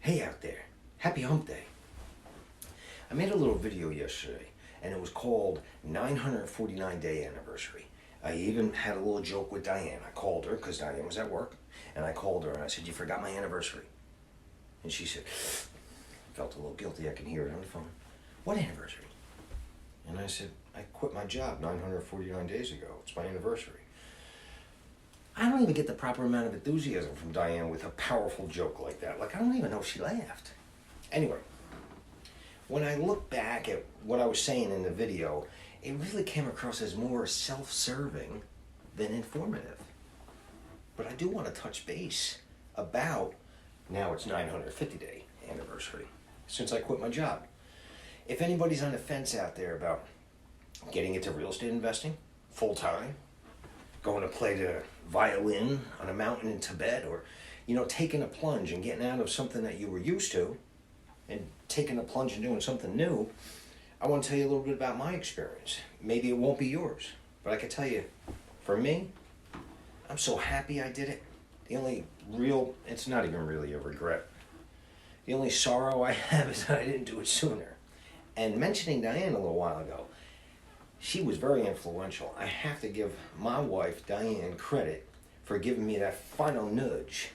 Hey out there, happy hump day. I made a little video yesterday and it was called 949 day anniversary. I even had a little joke with Diane. I called her because Diane was at work and I called her and I said, "You forgot my anniversary." And she said, felt a little guilty, I can hear it on the phone. "What anniversary?" And I said, "I quit my job 949 days ago. It's my anniversary." I don't even get the proper amount of enthusiasm from Diane with a powerful joke like that. Like, I don't even know if she laughed. Anyway, when I look back at what I was saying in the video, it really came across as more self-serving than informative. But I do want to touch base about, now it's 950 day anniversary since I quit my job. If anybody's on the fence out there about getting into real estate investing full-time, going to play the violin on a mountain in Tibet, or taking a plunge and getting out of something that you were used to and taking a plunge and doing something new, I want to tell you a little bit about my experience. Maybe it won't be yours, but I can tell you, for me, I'm so happy I did it. The only it's not even really a regret. The only sorrow I have is that I didn't do it sooner. And mentioning Diane a little while ago, she was very influential. I have to give my wife, Diane, credit for giving me that final nudge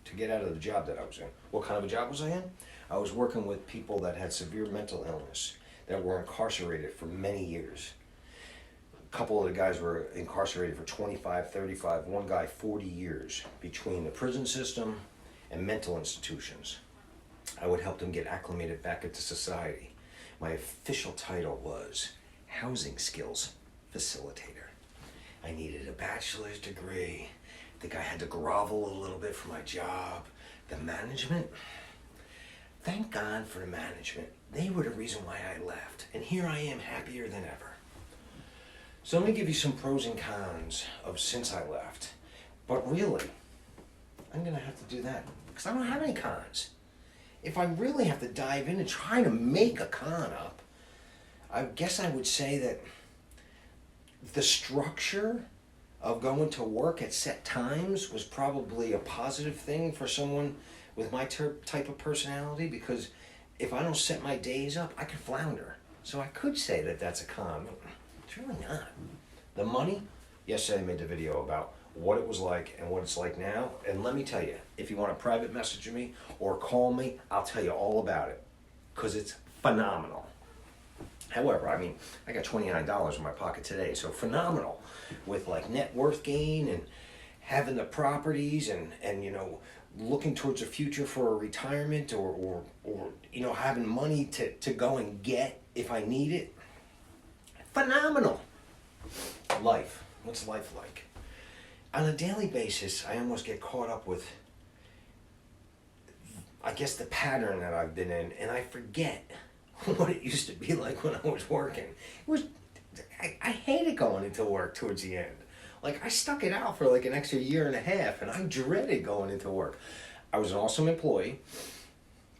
to get out of the job that I was in. What kind of a job was I in? I was working with people that had severe mental illness, that were incarcerated for many years. A couple of the guys were incarcerated for 25, 35, one guy 40 years between the prison system and mental institutions. I would help them get acclimated back into society. My official title was Housing Skills Facilitator. I needed a bachelor's degree. I think I had to grovel a little bit for my job. The management, thank God for the management. They were the reason why I left. And here I am, happier than ever. So let me give you some pros and cons of since I left. But really, I'm gonna have to do that because I don't have any cons. If I really have to dive in and try to make a con up, I guess I would say that the structure of going to work at set times was probably a positive thing for someone with my type of personality, because if I don't set my days up, I could flounder. So I could say that that's a con. It's really not. The money, yesterday I made the video about what it was like and what it's like now. And let me tell you, if you want to private message me or call me, I'll tell you all about it, because it's phenomenal. However, I got $29 in my pocket today, so phenomenal with like net worth gain and having the properties and looking towards the future for a retirement or having money to go and get if I need it. Phenomenal. Life. What's life like? On a daily basis, I almost get caught up with, I guess, the pattern that I've been in, and I forget what it used to be like when I was working. I hated going into work towards the end. Like, I stuck it out for like an extra year and a half, and I dreaded going into work. I was an awesome employee,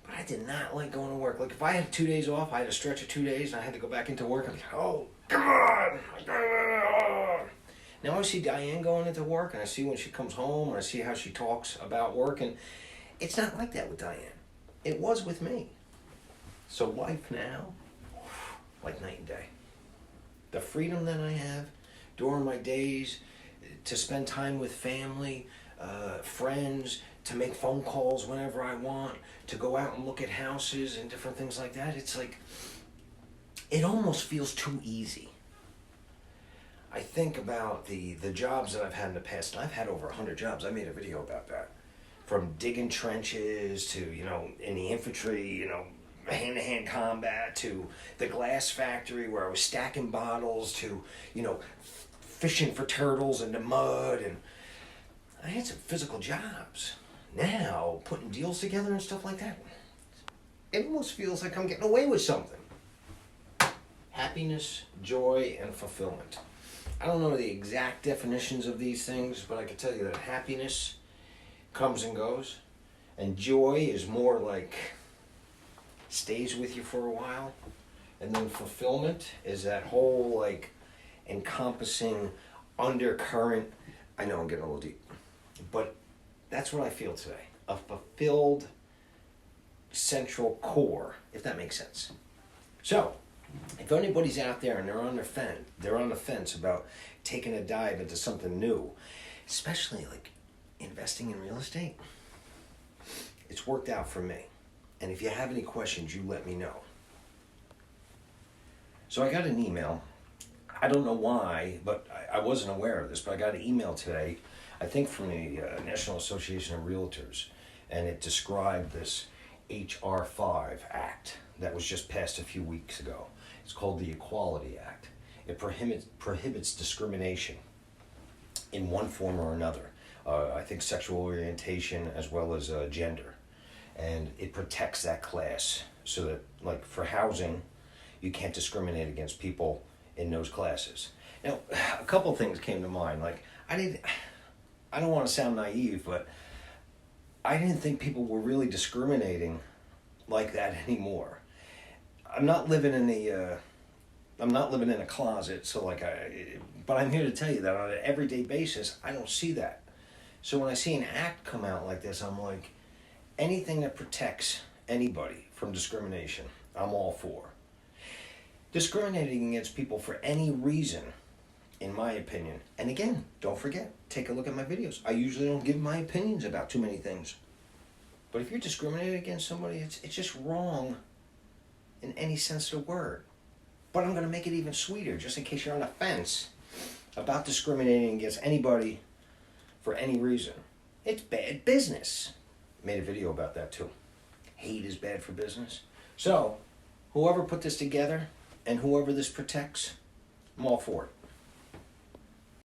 but I did not like going to work. Like, if I had 2 days off, I had a stretch of 2 days, and I had to go back into work, I'm like, oh, God! Now I see Diane going into work, and I see when she comes home, and I see how she talks about work, and it's not like that with Diane. It was with me. So life now, like night and day. The freedom that I have during my days to spend time with family, friends, to make phone calls whenever I want, to go out and look at houses and different things like that. It's like, it almost feels too easy. I think about the jobs that I've had in the past, and I've had over 100 jobs. I made a video about that. From digging trenches to, in the infantry, hand-to-hand combat, to the glass factory where I was stacking bottles, to, fishing for turtles in the mud, and I had some physical jobs. Now, putting deals together and stuff like that, it almost feels like I'm getting away with something. Happiness, joy, and fulfillment. I don't know the exact definitions of these things, but I can tell you that happiness comes and goes, and joy is more like stays with you for a while, and then fulfillment is that whole like encompassing undercurrent. I know I'm getting a little deep, but that's what I feel today. A fulfilled central core, if that makes sense. So, if anybody's out there and they're on the fence about taking a dive into something new, especially like investing in real estate, it's worked out for me. And if you have any questions, you let me know. So I got an email. I don't know why, but I wasn't aware of this, but I got an email today, I think from the National Association of Realtors, and it described this H.R. 5 Act that was just passed a few weeks ago. It's called the Equality Act. It prohibits discrimination in one form or another. I think sexual orientation as well as gender. And it protects that class so that, like, for housing, you can't discriminate against people in those classes. Now, a couple things came to mind. Like, I don't want to sound naive, but I didn't think people were really discriminating like that anymore. I'm not living in a closet, so but I'm here to tell you that on an everyday basis, I don't see that. So when I see an act come out like this, I'm like, anything that protects anybody from discrimination, I'm all for. Discriminating against people for any reason, in my opinion, and again, don't forget, take a look at my videos. I usually don't give my opinions about too many things. But if you're discriminating against somebody, it's just wrong in any sense of the word. But I'm going to make it even sweeter, just in case you're on the fence about discriminating against anybody for any reason. It's bad business. Made a video about that too. Hate is bad for business. So, whoever put this together and whoever this protects, I'm all for it.